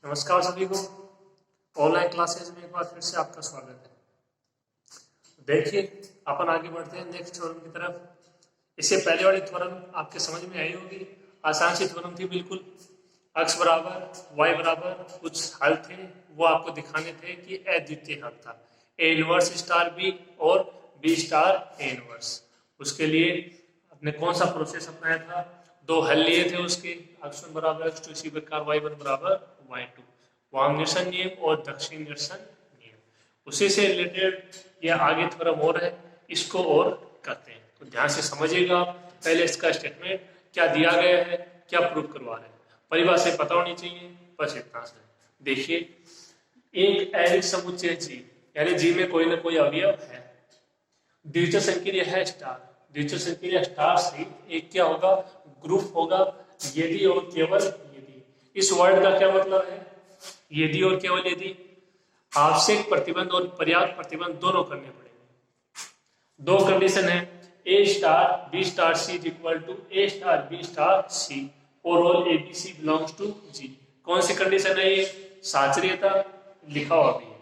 नमस्कार सभी को। ऑनलाइन क्लासेज में एक बार फिर से आपका स्वागत है। देखिए, अपन आगे बढ़ते हैं नेक्स्ट थ्योरम की तरफ। इससे पहले वाली थ्योरम आपके समझ में आई होगी। आसान सी थ्योरम थी बिल्कुल। x बराबर y बराबर कुछ हल थे, वो आपको दिखाने थे कि अद्वितीय हल था a इनवर्स स्टार b और b स्टार a इनवर्स। उसके लिए आपने कौन सा प्रोसेस अपनाया था? दो हल लिए थे उसके, x1 बराबर x2 इसी प्रकार y1 बराबर y2, वाम निरसन नियम और दक्षिण निरसन नियम। उसी से रिलेटेड यह आगे थ्योरम और है, इसको और करते हैं। तो ध्यान से समझिएगा आप। पहले इसका स्टेटमेंट क्या दिया गया है, क्या प्रूव करवा रहे हैं, परिभाषा पता होनी चाहिए, बस इतना से। देखिए, एक ऐरिक समुच्चय जी, यानी जी में कोई ना कोई अवयव है, द्वितीय संकीर्ण है स्टार, द्वितीय संकीर्ण स्टार से एक क्या होगा, ग्रुप होगा, यदि और केवल यदि। इस वर्ड का क्या मतलब है? यदि और केवल यदि आवश्यक प्रतिबंध और पर्याप्त प्रतिबंध दोनों करने पड़ेंगे। दो कंडीशन है, A star B star C is equal to A star B star C और all A B C belongs to G. कौन सी कंडीशन है ये? साचर्यता लिखा हुआ भी है।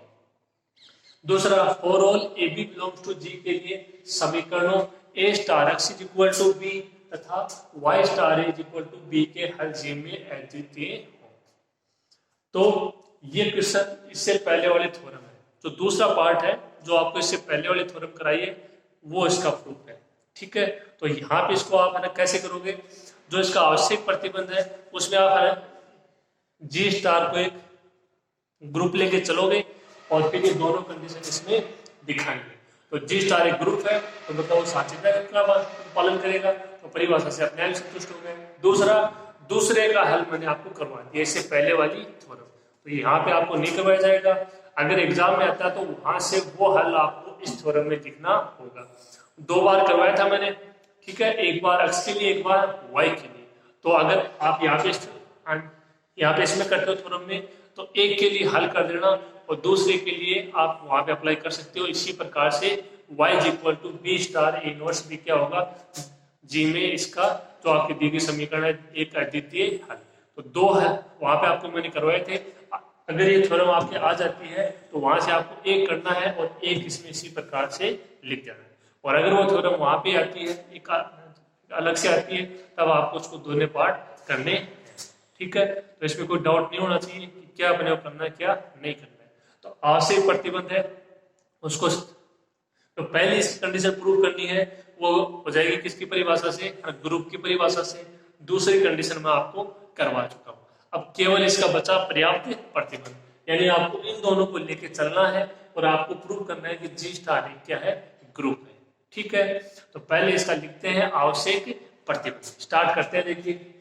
दूसरा, for all A B belongs to G के लिए समीकरणों A star X is equal to B तथा Y star is equal to B के हर जी में अद्वितीय हो। तो ये क्वेश्चन इससे पहले वाले थ्योरम है। जो दूसरा पार्ट है, जो आपको इससे पहले वाले थ्योरम कराइए, वो इसका प्रूफ है। ठीक है, तो यहाँ पे इसको आप है ना कैसे करोगे? जो इसका आवश्यक प्रतिबंध है उसमें आप है जी स्टार को एक ग्रुप लेके चलोगे और फिर ये दोनों कंडीशन इसमें दिखाएंगे। तो जी स्टार एक ग्रुप है तो मतलब वो साचर्यता का पालन करेगा, तो परिभाषा से अपने आप संतुष्ट हो गए। दूसरा, दूसरे का हल मैंने आपको करवा दिया इससे पहले वाली थ्योरम, तो यहाँ पे आपको नहीं करवाया जाएगा। अगर एग्जाम में आता है तो वहां से वो हल आपको इस थ्योरम में दिखना होगा। दो बार करवाया था मैंने, ठीक है, एक बार x के लिए, एक बार y के लिए। तो अगर आप यहाँ पे इसमें करते हो थ्योरम में, तो एक के लिए हल कर देना और दूसरे के लिए आप वहां पे अप्लाई कर सकते हो। इसी प्रकार से y is equal to b star a inverse b क्या होगा, जी में इसका जो आपके दिए गए समीकरण है एक अद्वितीय हल। तो दो हल वहां पे आपको मैंने करवाए थे। अगर ये थ्योरम आपके आ जाती है तो वहां से आपको एक करना है और एक इसमें इसी प्रकार से लिख देना है। और अगर वो थ्योरम वहां पे आती है, एक अलग से आती है, तब आपको उसको दोनों पार्ट करने हैं। ठीक है, तो इसमें कोई डाउट नहीं होना चाहिए कि क्या अपने को करना है, क्या नहीं करना है। तो आवश्यक प्रतिबंध है उसको, तो पहले इसकी कंडीशन प्रूव करनी है, वो हो जाएगी किसकी परिभाषा से? ग्रुप की परिभाषा से। दूसरी कंडीशन में आपको करवा चुका हूं। अब केवल इसका बचा पर्याप्त प्रतिबंध, यानी आपको इन दोनों को लेके चलना है और आपको प्रूव करना है कि जी स्टार क्या है, ग्रुप है। ठीक है, तो पहले इसका लिखते हैं आवश्यक प्रतिबंध। स्टार्ट करते हैं। देखिए,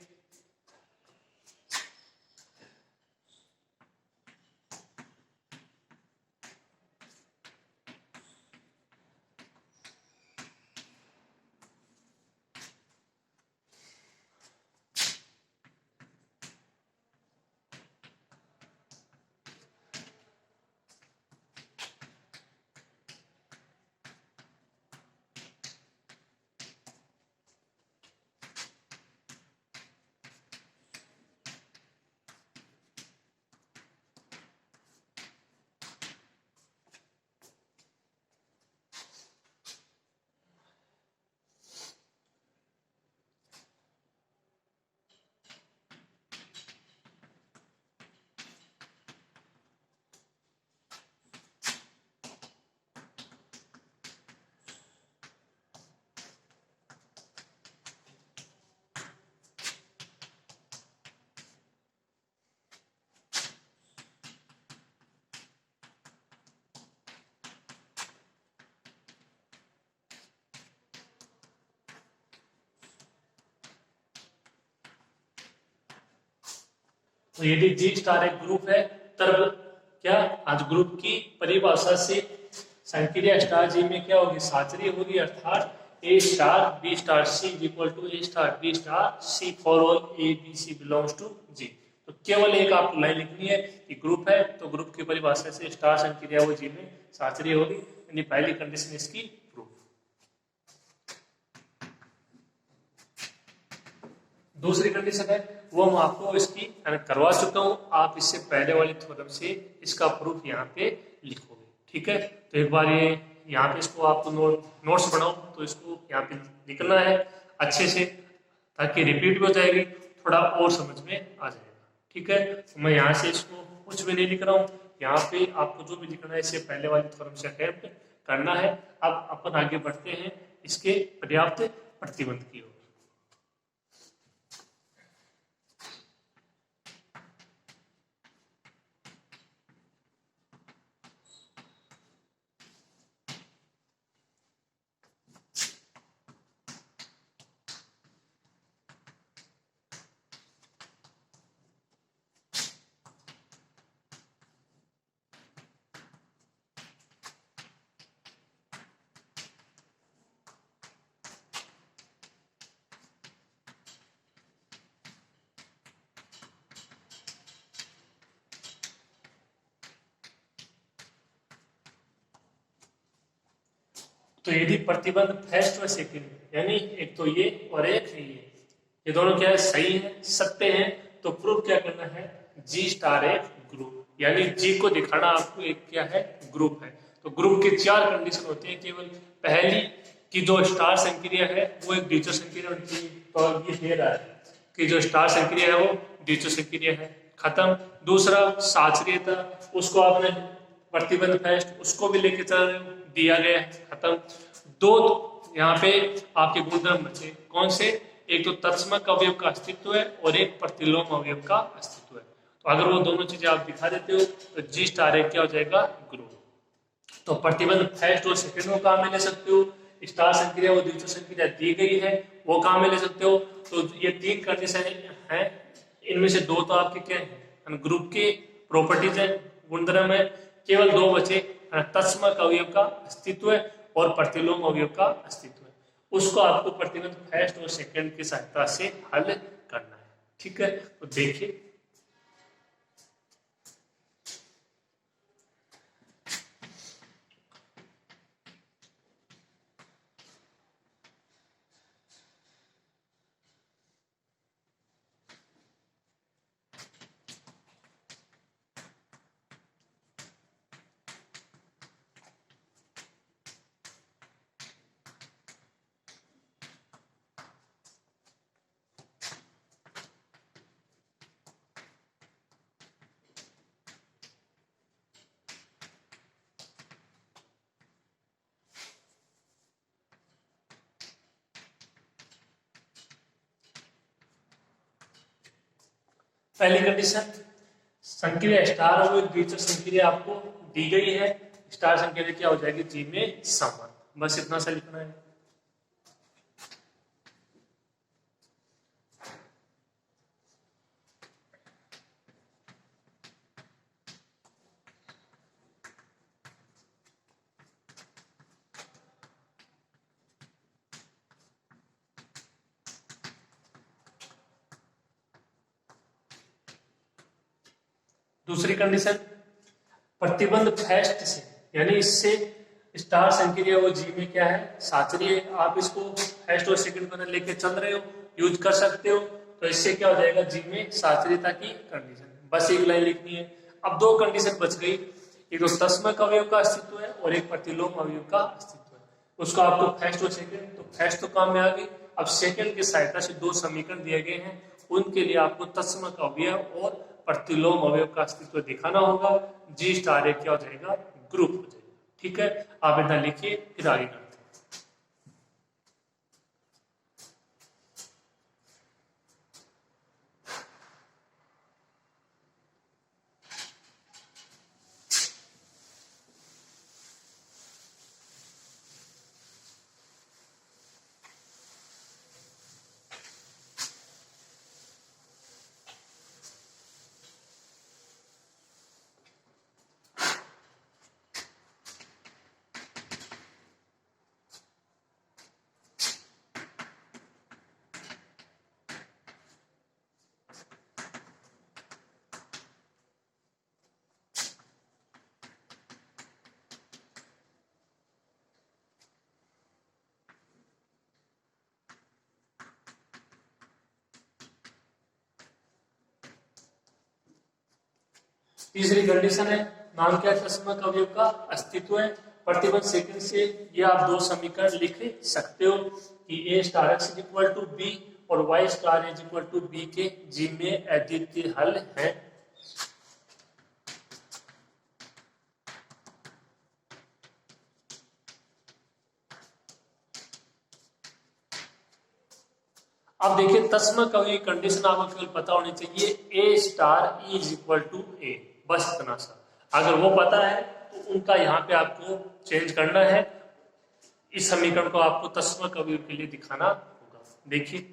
तो यदि जी स्टार एक ग्रुप है, तब क्या आज ग्रुप की परिभाषा से संक्रिया स्टार जी में क्या होगी, साचरी होगी, अर्थात A star B star C equal to A star B star C for all A B C belongs to G. तो केवल एक आपको लाइन लिखनी है कि ग्रुप है, तो ग्रुप की परिभाषा से स्टार संक्रिया वो जी में साचरी होगी, यानी पहली कंडीशन इसकी प्रूफ। दूसरी कंडीशन है वो मैं आपको इसकी करवा चुका हूँ। आप इससे पहले वाली थ्योरम से इसका प्रूफ यहाँ पे लिखोगे, ठीक है। तो एक बार ये यहाँ पे इसको आपको नोट्स बनाओ तो इसको यहाँ पे लिखना है अच्छे से, ताकि रिपीट भी हो जाएगी, थोड़ा और समझ में आ जाएगा, ठीक है। तो मैं यहाँ से इसको कुछ भी नहीं लिख रहा हूँ, यहाँ पे आपको जो भी लिखना है इससे पहले वाली थ्योरम से अटेम्प्ट करना है। अब अपन आगे बढ़ते हैं इसके पर्याप्त प्रतिबंध की ओर। तो यदि प्रतिबंध फर्स्ट व सेकंड यानी एक तो ये और एक है ये दोनों क्या है, सही है, सत्य है, तो प्रूफ क्या करना है, जी स्टार एक ग्रुप, यानी जी को दिखाना आपको एक क्या है, ग्रुप है। तो ग्रुप के 4 कंडीशन होते हैं केवल। पहली कि जो स्टार संक्रिया है वो एक द्वितीय संक्रिया बनती है, तो ये दे रहा है कि जो स्टार संक्रिया है वो द्वितीय संक्रिया है, खत्म। दूसरा साचरीयता, उसको आपने प्रतिबंध फर्स्ट उसको भी लेके चल रहे हो, दिया गया है, खत्म। दो यहाँ पे आपके गुणधर्म बचे, कौन से, एक तो तत्समक अवयव का अस्तित्व है और एक प्रतिलोम अवयव का अस्तित्व है। तो अगर वो दोनों चीजें आप दिखा देते हो तो जी स्टार एक क्या हो जाएगा, ग्रुप। तो प्रतिबंध फर्स्ट और सेकंड को काम में ले सकते हो, स्टार संक्रिया वो द्वितीय संक्रिया दी गई है वो काम में ले सकते हो। तो ये 3 कंडीशन है, इनमें से 2 तो आपके क्या है, ग्रुप के प्रॉपर्टीज है, गुणधर्म है। केवल 2 बचे, तत्समक अवयव का अस्तित्व है और प्रतिलोम अवयव का अस्तित्व है। उसको आपको प्रतिबंध फर्स्ट और सेकंड की सहायता से हल करना है, ठीक है। तो देखिए पहली कंडीशन, संक्रिया स्टार और द्वितीय संक्रिया आपको दी गई है, स्टार संक्रिया क्या हो जाएगी, जी में समान, बस इतना सा लिखना है। दूसरी कंडीशन, प्रतिबंध फर्स्ट से यानी इससे स्टार संक्रिया वो जी में क्या है, साचरीय, आप इसको फर्स्ट और सेकंड पर लेके चल रहे हो, यूज कर सकते हो। तो इससे क्या हो जाएगा, जी में साचरीयता की कंडीशन, बस एक लाइन लिखनी है। अब 2 कंडीशन बच गई, एक तो तत्समक अवयव का अस्तित्व है और एक प्रतिलोम अवयव का अस्तित्व है। उसको आपको फर्स्ट और सेकंड, तो फर्स्ट तो काम में आ गई। अब सेकंड की सहायता से 2 समीकरण दिए गए हैं, उनके लिए आपको तत्समक अवयव और प्रतिलोम अवयव का अस्तित्व दिखाना होगा। जी स्टार क्या हो जाएगा, ग्रुप हो जाएगा, ठीक है। आप इतना लिखिए, फिर आगे करते हैं। तीसरी कंडीशन है, नाम क्या है, तस्मक अवयव का अस्तित्व है। प्रतिबंध सेकंड से ये आप दो समीकरण लिख सकते हो कि A star X is equal to B और Y star is equal to B के जी में अद्वितीय हल है। अब देखिए तस्मक अवयव कंडीशन आपको केवल पता होनी चाहिए, ए स्टार इज इक्वल टू ए, बस इतना सा। अगर वो पता है तो उनका यहाँ पे आपको चेंज करना है, इस समीकरण को आपको तस्मक अवयव के लिए दिखाना होगा। देखिए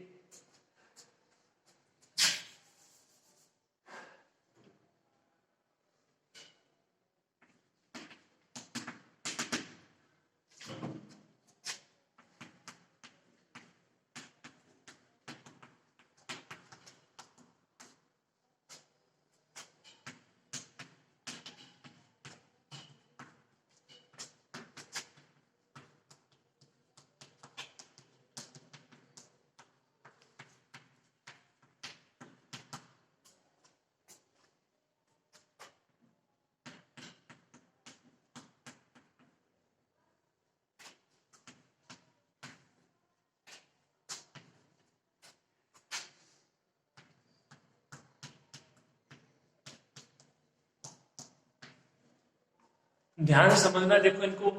ध्यान से समझना, देखो इनको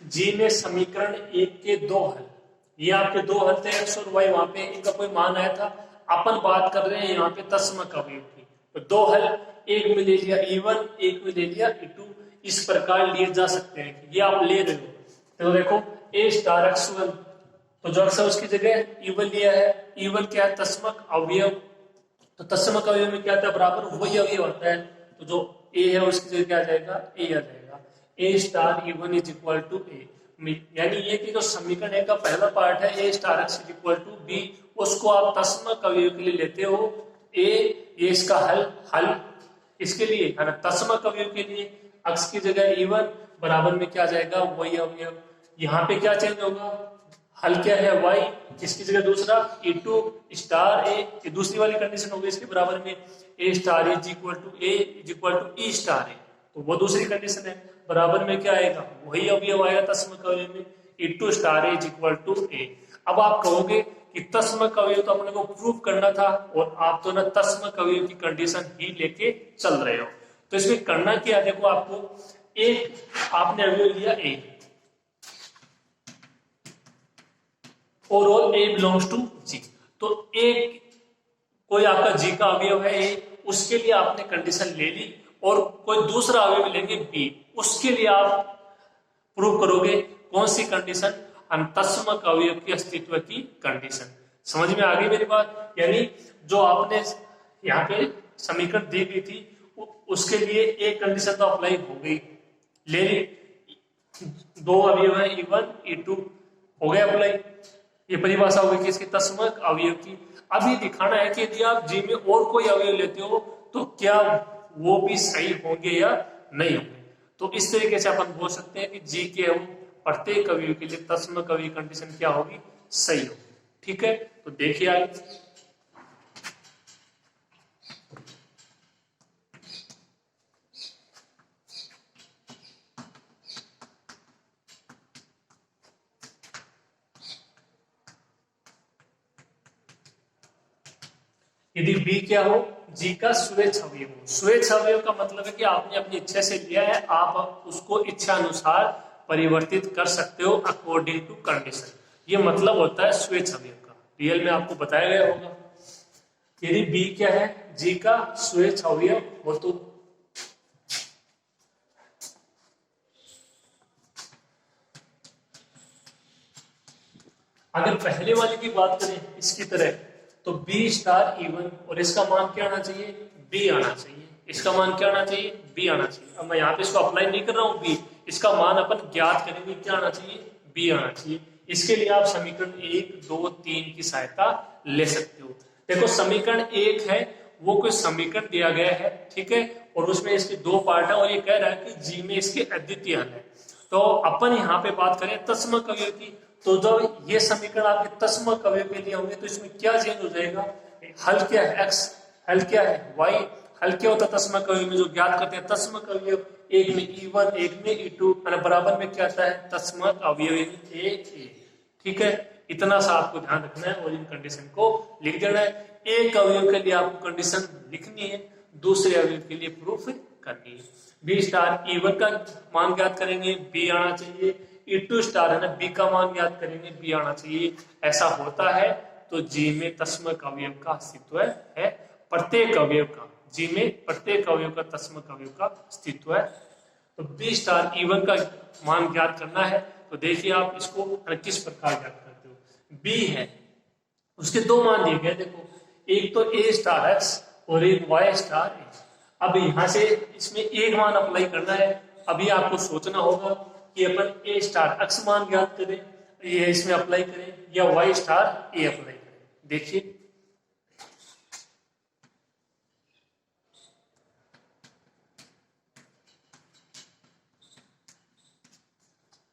जी में समीकरण एक के दो हल, ये आपके दो हल थे एक्स और वाई, वहां पे इनका कोई मान आया था। अपन बात कर रहे हैं यहाँ पे तस्मक अवयव की, तो दो हल, एक में ले लिया E1, एक में ले लिया E2, इस प्रकार लिए जा सकते हैं। ये आप ले रहे हो तो देखो ए स्टार x1, तो जो अक्सर उसकी जगह E1 लिया है, E1 क्या है, तस्मक अवयव, तो तस्मक अवयव में क्या था, बराबर वही अवयव होता है, तो जो ए है उसकी जगह क्या आ जाएगा, ए आ जाएगा। A star E1 is equal to A, यानी ये कि जो समीकरण ए का पहला पार्ट है A star X is equal to B, उसको आप तस्मक अवयव के लिए लेते हो ए, ये इसका हल इसके लिए है ना, तस्मक अवयव के लिए एक्स की जगह E1 बराबर में क्या आ जाएगा, वही अवयव। यहाँ पे क्या चेंज होगा, हल क्या है y, इसकी जगह दूसरा E2 स्टार ए, ये दूसरी वाली कंडीशन होगी, इसके बराबर में A star is equal to A is equal to E star A, तो वो दूसरी कंडीशन है। बराबर में क्या आएगा, वही अवयव आएगा तस्मक अवयव में, E2 star is equal to A. अब आप कहोगे कि तस्मक अवयव तो अपने को प्रूव करना था और आप तो ना तस्मक अवयव की कंडीशन ही लेके चल रहे हो, तो इसमें करना क्या है, देखो आपको एक आपने अवयव लिया ए और all A belongs to G, तो एक कोई आपका जी का अवयव है ए, उसके लिए आपने कंडीशन ले ली, और कोई दूसरा अवयव लेंगे बी, उसके लिए आप प्रूव करोगे कौन सी कंडीशन, तस्मक अवयव की अस्तित्व की कंडीशन। समझ में आ गई मेरी बात, यानी जो आपने यहाँ पे समीकरण दी गई थी उसके लिए एक कंडीशन तो अप्लाई हो गई, ले ली, दो अवयव है E1 E2 हो गया अप्लाई, ये परिभाषा होगी कि इसकी तस्मक अवयव की। अभी दिखाना है कि यदि आप जी में और कोई अवयव लेते हो तो क्या वो भी सही होंगे या नहीं होंगे। तो इस तरीके से अपन बोल सकते हैं कि जी के प्रत्येक अवयव के लिए तस्मक अवयव कंडीशन क्या होगी, सही होगी। ठीक है, तो देखिए आगे, यदि बी क्या हो, जी का स्वेच्छ अवयव हो। स्वेच्छ अवयव का मतलब है कि आपने अपनी इच्छा से लिया है, आप उसको इच्छा अनुसार परिवर्तित कर सकते हो अकॉर्डिंग टू कंडीशन, ये मतलब होता है स्वेच्छ अवयव का। रियल में आपको बताया गया होगा, यदि बी क्या है, जी का स्वेच्छ अवयव हो, तो अगर पहले वाले की बात करें इसकी तरह, तो बी स्टार E1 और इसका मान क्या आना चाहिए, बी आना चाहिए, इसका मान क्या आना चाहिए, बी आना चाहिए। अब मैं यहाँ पे इसको अप्लाई नहीं कर रहा हूँ बी, इसका मान अपन ज्ञात करेंगे, क्या आना चाहिए, बी आना चाहिए। इसके लिए आप समीकरण 1, 2, 3 की सहायता ले सकते हो। देखो समीकरण 1 है वो कोई समीकरण दिया गया है, ठीक है, और उसमें इसके दो पार्ट है और ये कह रहा है कि जी में इसके अद्वितीय हल है। तो अपन यहाँ पे बात करें तस्मक अवयव की, तो जब ये समीकरण आपके तस्मक अवयव के लिए होंगे तो इसमें क्या चेंज हो जाएगा, हल क्या है x, हल क्या है y, हल क्या होता है तस्मक अवयव में, जो ज्ञात करते हैं तस्मक अवयव, एक में E1 एक में E2 और बराबर में क्या आता है तस्मक अवयव ए। ठीक है, इतना सा आपको ध्यान रखना है और इन कंडीशन को लिख देना है। एक अवयव के लिए आपको कंडीशन लिखनी है, दूसरे अवयव के लिए प्रूफ करनी है। बी स्टार E1 का मान ज्ञात करेंगे, बी आना चाहिए। E2 स्टार है ना, बी का मान ज्ञात करेंगे, बी आना चाहिए। ऐसा होता है तो जी में तस्मक अवयव का अस्तित्व है। प्रत्येक अवयव का, जी में प्रत्येक अवयव का तस्मक अवयव का अस्तित्व है। तो बी स्टार E1 का मान ज्ञात करना है, तो देखिए आप इसको किस प्रकार ज्ञात करते हो। बी है, उसके दो मान दिए गए, देखो एक तो ए स्टार एक्स और एक वाई स्टार एक्स। अब यहां से इसमें एक मान अप्लाई करना है। अभी आपको सोचना होगा कि अपन ए स्टार एक्स मान ज्ञात करें, ये इसमें अप्लाई करें, या वाई स्टार ए अप्लाई करें। देखिए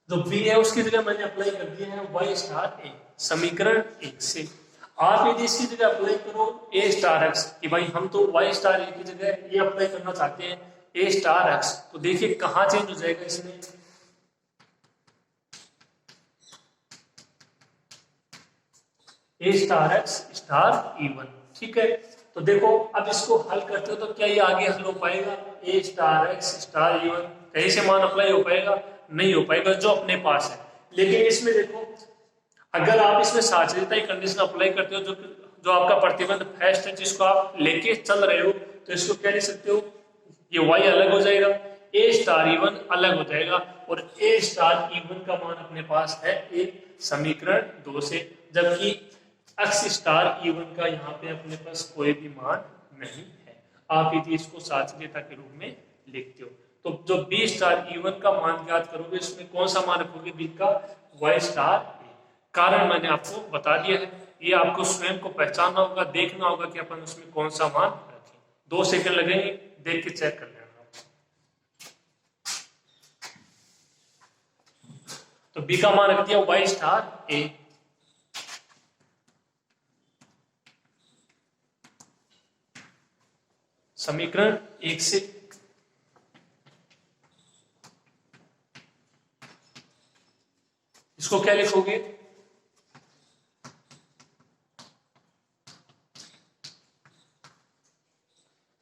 जो बी है उसकी जगह मैंने अप्लाई कर दिया है वाई स्टार ए, समीकरण 1 से। आप यदि इसकी जगह अप्लाई करो ए स्टार एक्स, कि भाई हम तो वाई स्टार ए की जगह ये अप्लाई करना चाहते हैं ए स्टार एक्स, तो देखिए कहां चेंज हो जाएगा इसमें, ए स्टार एक्स स्टार E1। ठीक है, तो देखो अब इसको हल करते हो तो क्या ये आगे हल हो पाएगा, ए स्टार एक्स स्टार E1 कहीं से मान अप्लाई हो पाएगा, नहीं हो पाएगा जो अपने पास है। लेकिन इसमें देखो अगर आप इसमें साचेता कंडीशन अप्लाई करते हो, जो जो आपका प्रतिबंध फेस्ट है जिसको आप लेके चल रहे हो, तो इसको क्या लिख सकते हो, ये वाई अलग हो जाएगा, ए स्टार E1 अलग हो जाएगा, और ए स्टार E1 का मान अपने पास है एक समीकरण 2 से, जबकि एक्स स्टार E1 का यहाँ पे अपने पास कोई भी मान नहीं है। आप यदि इसको साचेता के रूप में लिखते हो तो जो बी स्टार E1 का मान ज्ञात करोगे इसमें कौन सा मान रखोगे, बी का वाई स्टार ए। कारण मैंने आपको बता दिया है, ये आपको स्वयं को पहचानना होगा, देखना होगा कि अपन उसमें कौन सा मान रखें। 2 सेकंड लगेंगे, देख के चेक कर लेना। तो बी का मान रख दिया वाई स्टार ए। समीकरण 1 से इसको क्या लिखोगे,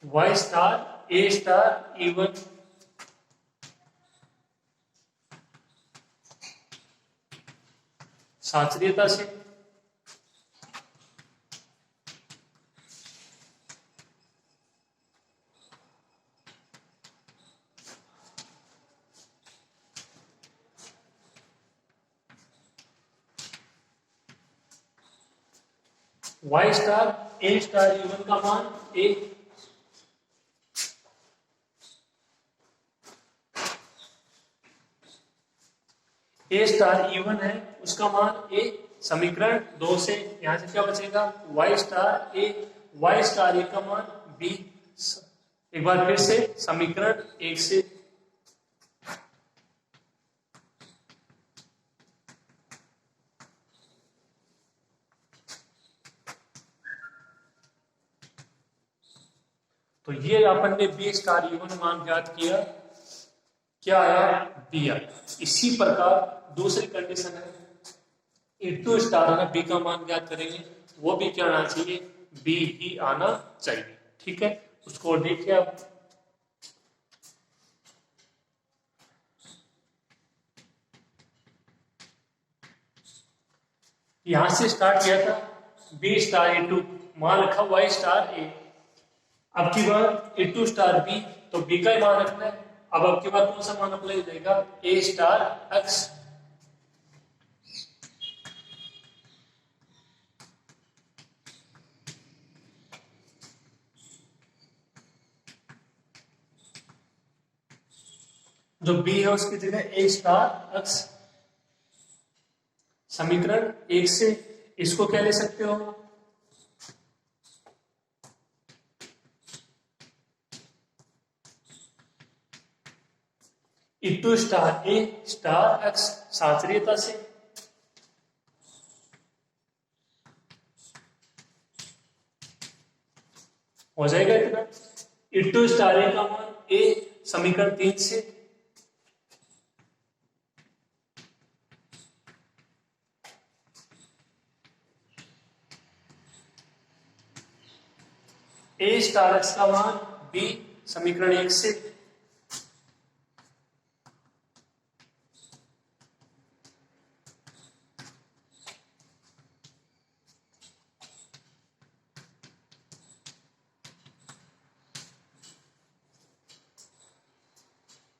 वाई स्टार ए स्टार E1 साचर्यता से वाई स्टार ए स्टार E1 का मान ए, ए स्टार E1 है उसका मान ए, समीकरण 2 से यहां से क्या बचेगा वाई स्टार ए, वाई स्टार ए का मान बी। एक बार फिर से समीकरण 1 से तो ये अपन ने बी स्टार E1 मान ज्ञात किया, क्या आया बी आया। इसी प्रकार दूसरी कंडीशन है E2 स्टार है ना, बी का मान ज्ञात करेंगे, वो भी क्या आना चाहिए, बी ही आना चाहिए। ठीक है, उसको देखिए आप, यहां से स्टार्ट किया था बी स्टार E2, मान रखा वाई स्टार ए। अब की बार E2 स्टार बी, तो बी का ही मान रखना है। अब की बार कौन सा मान अप्लाई हो जाएगा, ए स्टार एक्स। जो बी है उसकी जगह ए स्टार एक्स। समीकरण 1 से इसको क्या ले सकते हो, E2 स्टार ए स्टार एक्स साचर्यता से हो जाएगा इतना। E2 स्टार ए का मान ए समीकरण 3 से, ए स्टार एक्स का मान बी समीकरण 1 से,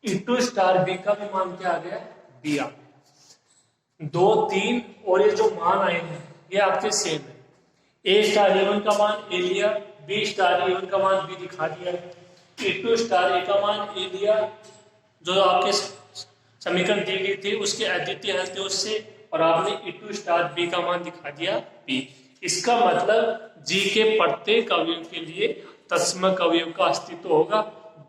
E2 स्टार बी का भी मान क्या आ गया, बी आ गया। 2, 3 और ये जो मान आए हैं ये आपके सेम है। ए स्टार ए वन का मान ए लिया, बी स्टार ए वन का मान बी दिखा दिया, E2 स्टार ए का मान ए लिया जो आपके समीकरण दी गई थी उसके अद्वितीय हल थे उससे, और आपने E2 स्टार बी का मान दिखा दिया बी। इसका मतलब जी के प्रत्येक अवयव के लिए तत्समक अवयव का अस्तित्व होगा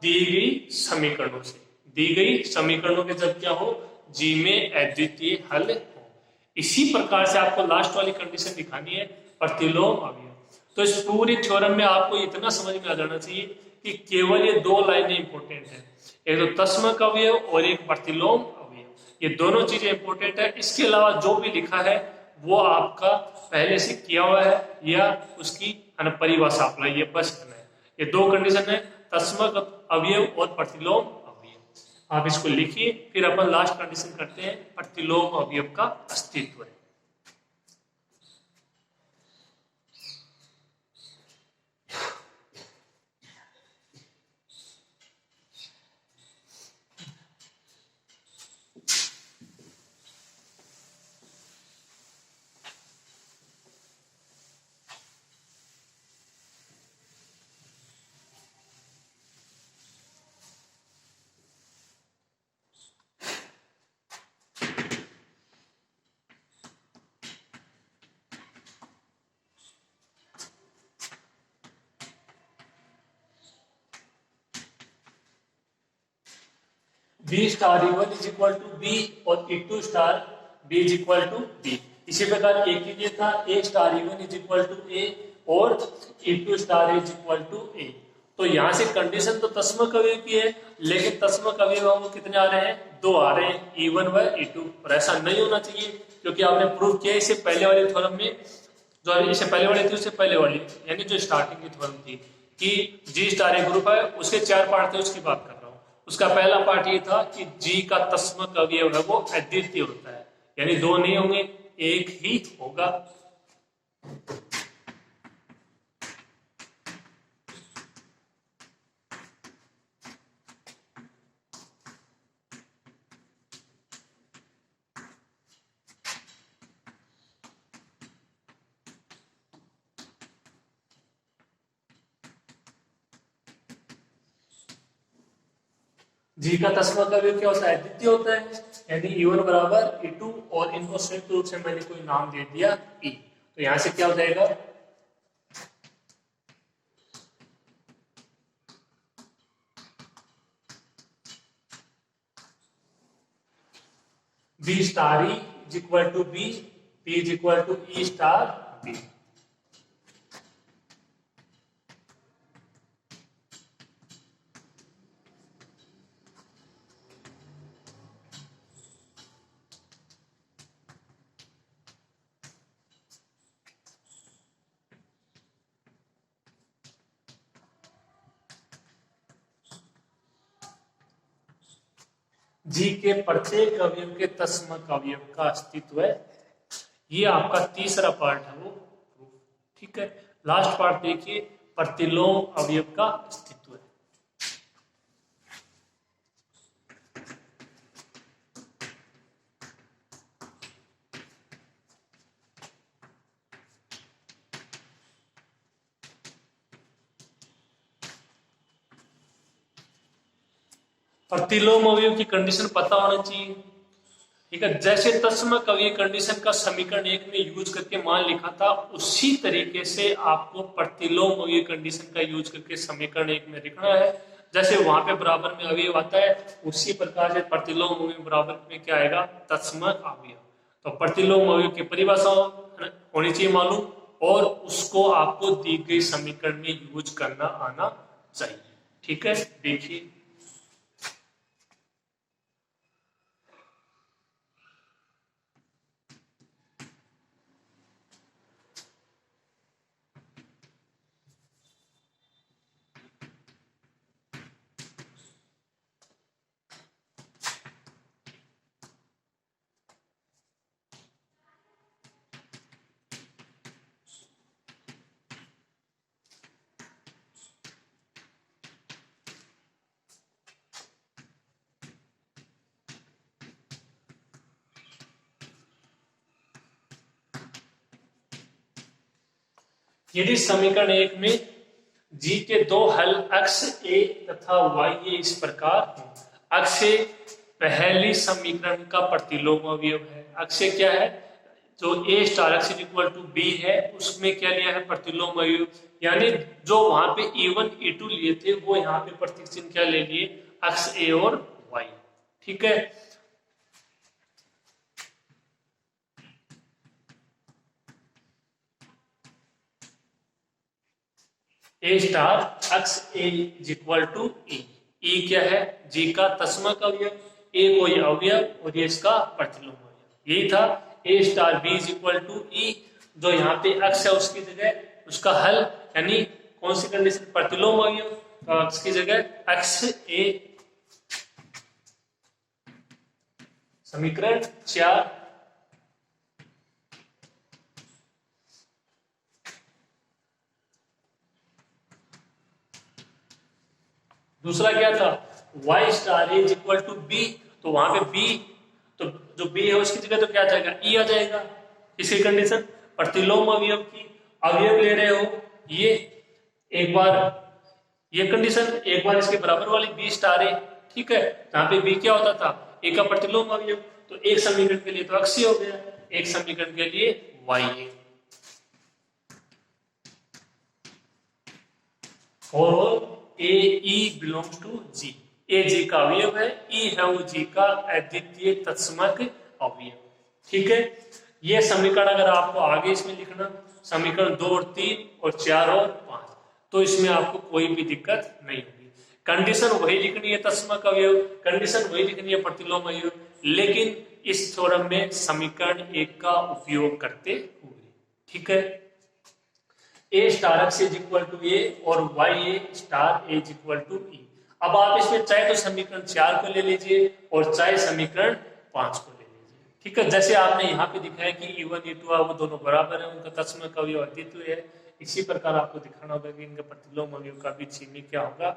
दी गई समीकरणों से। दी गई समीकरणों के जब क्या हो, जी में अद्वितीय हल हो। इसी प्रकार से आपको लास्ट वाली कंडीशन दिखानी है, प्रतिलोम अवयव। तो इस पूरी थ्योरम में आपको इतना समझ में आ जाना चाहिए कि केवल ये 2 लाइनें इंपॉर्टेंट है, एक तो तत्समक अवयव और एक प्रतिलोम अवयव। ये दोनों चीजें इंपॉर्टेंट है। इसके अलावा जो भी लिखा है वो आपका पहले से किया हुआ है या उसकी परिभाषा अप्लाई बस करना है। ये 2 कंडीशन है, तत्समक अवयव और प्रतिलोम अवयव। आप इसको लिखिए, फिर अपन लास्ट कंडीशन करते हैं, प्रतिलोम अवयव का अस्तित्व है। B star E1 is equal to B और E2 star B is equal to B. इसी प्रकार एक ही था, A star E1 is equal to A और E2 star is equal to A. तो यहां से कंडीशन तो तत्समक अवयव की है, लेकिन तत्समक अवयव हमको कितने आ रहे हैं, 2 आ रहे हैं, E1 व E2। और ऐसा नहीं होना चाहिए क्योंकि आपने प्रूव किया इससे पहले वाली थ्योरम में, जो इससे पहले वाली थी उससे पहले वाली, यानी जो स्टार्टिंग की थ्योरम थी कि जी स्टार एक ग्रुप है, उसके 4 पार्ट थे, उसकी बात कर रहा हूं। उसका पहला पार्ट ये था कि जी का तत्समक अवयव है वो अद्वितीय होता है, यानी 2 नहीं होंगे, एक ही होगा। जी का तत्समक अवयव क्या होता है, अद्वितीय होता है, यानी E1 बराबर E2 और इनको संयुक्त रूप से मैंने कोई नाम दे दिया E। तो यहां से क्या हो जाएगा, b star E is equal to b, P is equal to E star B। G के प्रत्येक अवयव के तत्समक अवयव का अस्तित्व है। ये आपका तीसरा पार्ट है वो, ठीक है। लास्ट पार्ट देखिए, प्रतिलोम अवयव का अस्तित्व है। प्रतिलोम अवयव की कंडीशन पता होना चाहिए, ठीक है। जैसे तत्समक अवयव कंडीशन का समीकरण 1 में यूज करके मान लिखा था, उसी तरीके से आपको प्रतिलोम अवयव कंडीशन का यूज करके समीकरण 1 में लिखना है। जैसे वहां पे बराबर में अवयव आता है, उसी प्रकार से प्रतिलोम अवयव बराबर में क्या आएगा, तत्समक अवयव। तो प्रतिलोम अवयव की परिभाषा होनी चाहिए मालूम, और उसको आपको दी गई समीकरण में यूज करना आना चाहिए। ठीक है, देखिए यदि समीकरण एक में जी के दो हल अक्ष ए तथा वाई ए इस प्रकार हो, अक्ष ए पहली समीकरण का प्रतिलोम अवयव है। अक्ष ए क्या है, जो ए स्टार अक्ष इक्वल टू बी है उसमें क्या लिया है, प्रतिलोम अवयव, यानी जो वहां पे E1 E2 लिए थे वो यहाँ पे प्रतीक चिन्ह क्या ले लिए, अक्ष ए और वाई। ठीक है, ए स्टार अक्ष ए इज इक्वल टू ई। ई क्या है, जी का तस्मक अवयव, ए कोई अवयव और ये इसका प्रतिलोम अवयव। यही था A star B is equal to E, जो यहाँ पे अक्ष है उसकी जगह उसका हल, यानी कौन सी कंडीशन, प्रतिलोम अवयव, तो अक्ष की जगह अक्ष ए। समीकरण 4, दूसरा क्या था, y star is equal to b, तो वहां पे b, तो जो b है उसकी जगह तो क्या आ जाएगा, e आ जाएगा। इसकी कंडीशन प्रतिलोम अवयव की, अवयव ले रहे हो ये, एक बार ये कंडीशन, एक बार इसके बराबर वाली b स्टार है। ठीक है, यहाँ पे b क्या होता था, a का प्रतिलोम अवयव, तो एक समीकरण के लिए तो अक्षीय हो गया, एक समीकरण के लिए y है। और ए ई बिलोंग्स टू जी, ए जी का अवयव है, ई है वो जी का अद्वितीय तत्समक अवयव। ठीक है, ये समीकरण अगर आपको आगे इसमें लिखना, समीकरण 2 और 3 और 4 और 5, तो इसमें आपको कोई भी दिक्कत नहीं होगी। कंडीशन वही लिखनी है तत्समक अवयव, कंडीशन वही लिखनी है प्रतिलोम अवयव, लेकिन इस थ्योरम में समीकरण 1 का उपयोग करते हुए। ठीक है, A star X is equal to A और Y A star is equal to E. अब आप इसमें चाहे तो समीकरण 4 को ले लीजिए और चाहे समीकरण 5 को ले लीजिए। ठीक है, जैसे आपने यहाँ पे दिखाया कि E1 E2 वो दोनों बराबर है, उनका तत्समक अवयव अद्वितीय है, इसी प्रकार आपको दिखाना होगा कि इनका प्रतिलोम अवयव का भी छीन क्या होगा,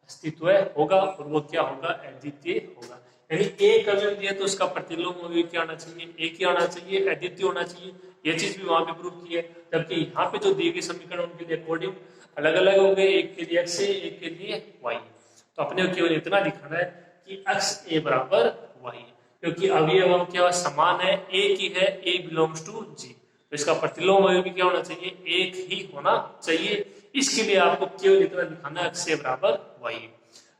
अस्तित्व होगा, और वो क्या होगा, अद्वितीय होगा। यानी एक अवयव दिया तो उसका प्रतिलोम अवयव क्या आना चाहिए, एक ही आना चाहिए, अद्वितीय होना चाहिए। ये चीज भी वहां पे प्रूव की है, जबकि यहाँ पे जो दिए गए समीकरण उनके लिए अकॉर्डिंग अलग अलग हो गए, एक के लिए एक्स है, एक के लिए वाई। तो अपने को केवल इतना दिखाना है कि एक्स ए बराबर वाई, क्योंकि अवयव क्या समान है, एक ही है, ए बिलोंग्स टू जी, तो इसका प्रतिलोम अवयव भी क्या होना चाहिए, एक ही होना चाहिए। इसके लिए आपको केवल इतना दिखाना है एक्स ए बराबर वाई।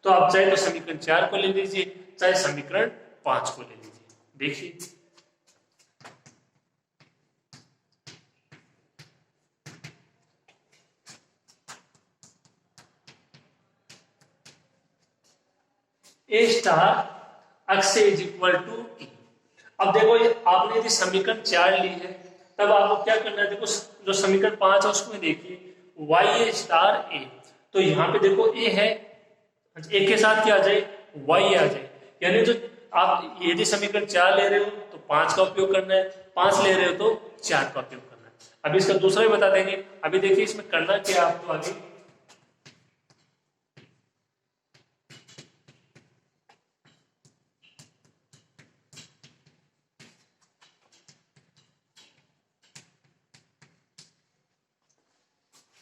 तो आप चाहे तो समीकरण 4 को ले लीजिए, चाहे समीकरण 5 को ले लीजिए। देखिए ए स्टार अक्ष इज इक्वल टू ई। अब देखो आपने यदि समीकरण 4 ली है, तब आपको क्या करना है, देखो जो समीकरण 5 है उसमें देखिए वाई ए स्टार ए, तो यहाँ पे देखो ए है, ए के साथ क्या आ जाए, वाई आ जाए, यानी जो आप यदि समीकरण 4 ले रहे हो तो 5 का उपयोग करना है, 5 ले रहे हो तो 4 का उपयोग करना है। अभी इसका दूसरा भी बता देंगे। अभी देखिए इसमें करना क्या है आपको आगे,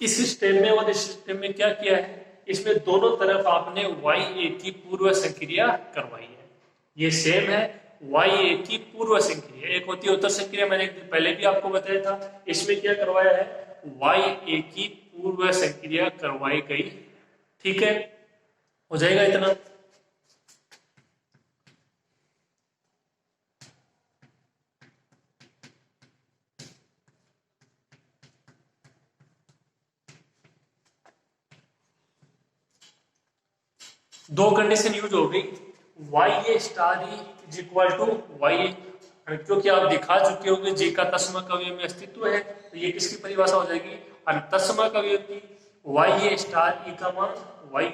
इस स्टेप में और इस स्टेप में क्या किया है, इसमें दोनों तरफ आपने वाई ए की पूर्व संक्रिया करवाई है। ये सेम है, वाई ए की पूर्व संक्रिया, एक होती है उत्तर संक्रिया, मैंने एक दिन पहले भी आपको बताया था। इसमें क्या करवाया है, वाई ए की पूर्व संक्रिया करवाई गई। ठीक है, हो जाएगा इतना। दो कंडीशन यूज हो गई, Y A star E is equal to Y, क्योंकि आप दिखा चुके होंगे जी का तस्मक अवयव में अस्तित्व है, तो ये किसकी परिभाषा हो जाएगी, तस्मक अवयव की। वाई ए स्टार ई का मान वाई,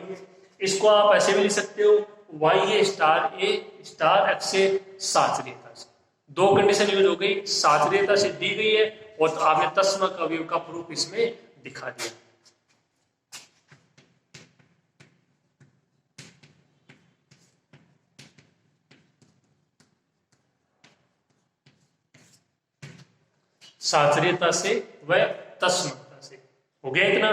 इसको आप ऐसे भी लिख सकते हो वाई ए स्टार एक्स से साचरीयता से। दो कंडीशन यूज हो गई, साचरीयता से दी गई है और तो आपने तस्मक अवयव का प्रूफ इसमें दिखा दिया। साचरीयता से व तस्मकता से हो गया इतना।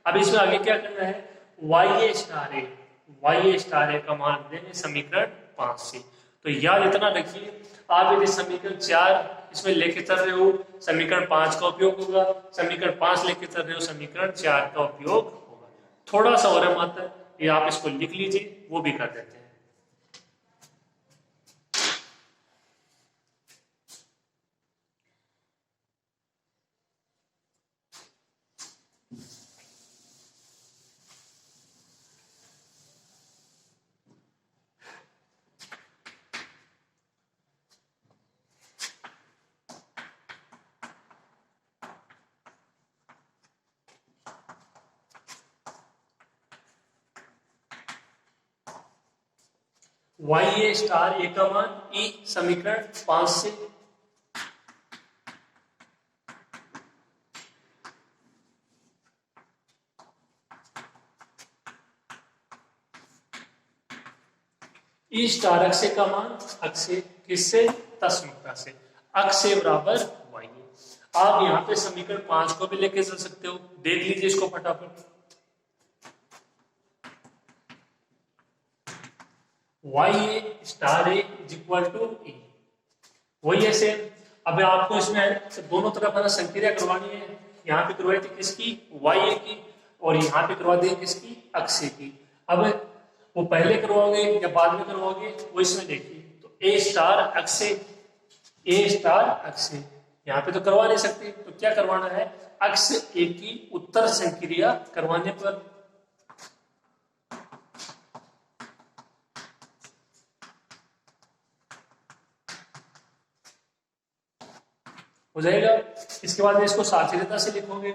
अब इसमें आगे क्या करना है, वाई ए स्टार ए का मान देंगे समीकरण 5 से। तो याद इतना रखिए, आप यदि समीकरण 4 इसमें लेके चल रहे हो समीकरण 5 का उपयोग होगा, समीकरण 5 लेके चल रहे हो समीकरण 4 का उपयोग होगा। थोड़ा सा और है मात्र, ये आप इसको लिख लीजिए, वो भी कर देते हैं। वाई ए स्टार ए का मान ई समीकरण 5 से, ई स्टार अक्षय का मान अक्षय किससे, तस्मकता से, अक्षय बराबर वाई। आप यहाँ पे समीकरण 5 को भी लेके चल सकते हो, देख लीजिए इसको फटाफट। Y A star A is equal to E, वही ऐसे। अब आपको इसमें दोनों तरफ है ना संक्रिया करवानी है, यहाँ पे करवाई थी किसकी, वाई ए की, और यहाँ पे करवा दी किसकी, अक्षय की। अब वो पहले करवाओगे या बाद में करवाओगे वो इसमें देखिए। तो ए स्टार अक्षय यहाँ पे तो करवा नहीं सकते, तो क्या करवाना है, अक्ष ए की उत्तर संक्रिया करवाने पर हो जाएगा। इसके बाद में इसको साचरीयता से लिखोगे,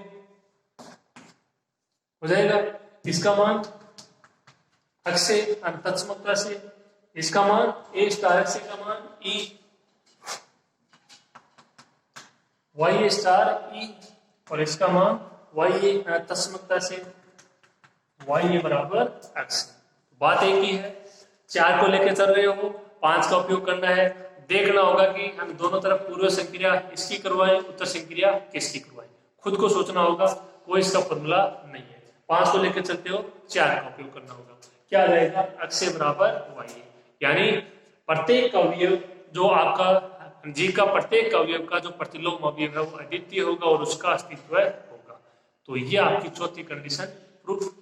हो जाएगा। इसका मान अक्षय तत्समकता से, इसका मान ए स्टार अक्षय का मान ई, वाई ए स्टार ई, और इसका मान वाई ए तत्समकता से, वाई ए बराबर अक्षय। बात एक ही है, 4 को लेकर चल रहे हो, 5 का उपयोग करना है। देखना होगा कि हम दोनों तरफ पूर्व संक्रिया इसकी करवाएं, उत्तर संक्रिया किसकी करवाएं, खुद को सोचना होगा, कोई इसका फॉर्मूला नहीं है। 5 को लेकर चलते हो, 4 का उपयोग करना होगा। क्या आ जाएगा, अक्षय बराबर वाई, यानी प्रत्येक अवयव जो आपका जी का प्रत्येक अवयव का जो प्रतिलोम अवयव है वो अद्वितीय होगा और उसका अस्तित्व होगा। तो ये आपकी चौथी कंडीशन प्रूफ।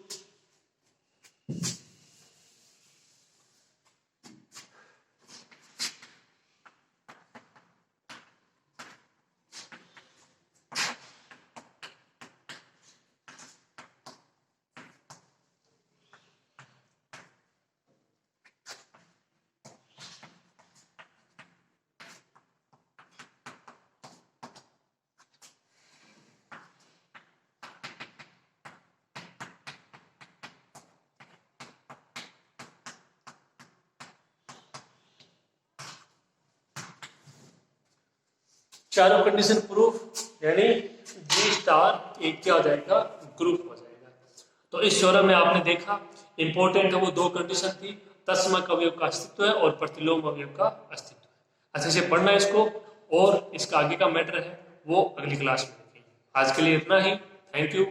चारों कंडीशन प्रूफ, यानी जी स्टार एक क्या हो जाएगा, ग्रुप हो जाएगा। तो इस थ्योरम में आपने देखा इंपॉर्टेंट है वो 2 कंडीशन थी, तस्मक अवयव का अस्तित्व है और प्रतिलोम अवयव का अस्तित्व है। अच्छे से पढ़ना इसको, और इसका आगे का मैटर है वो अगली क्लास में देखेंगे। आज के लिए इतना ही, थैंक यू।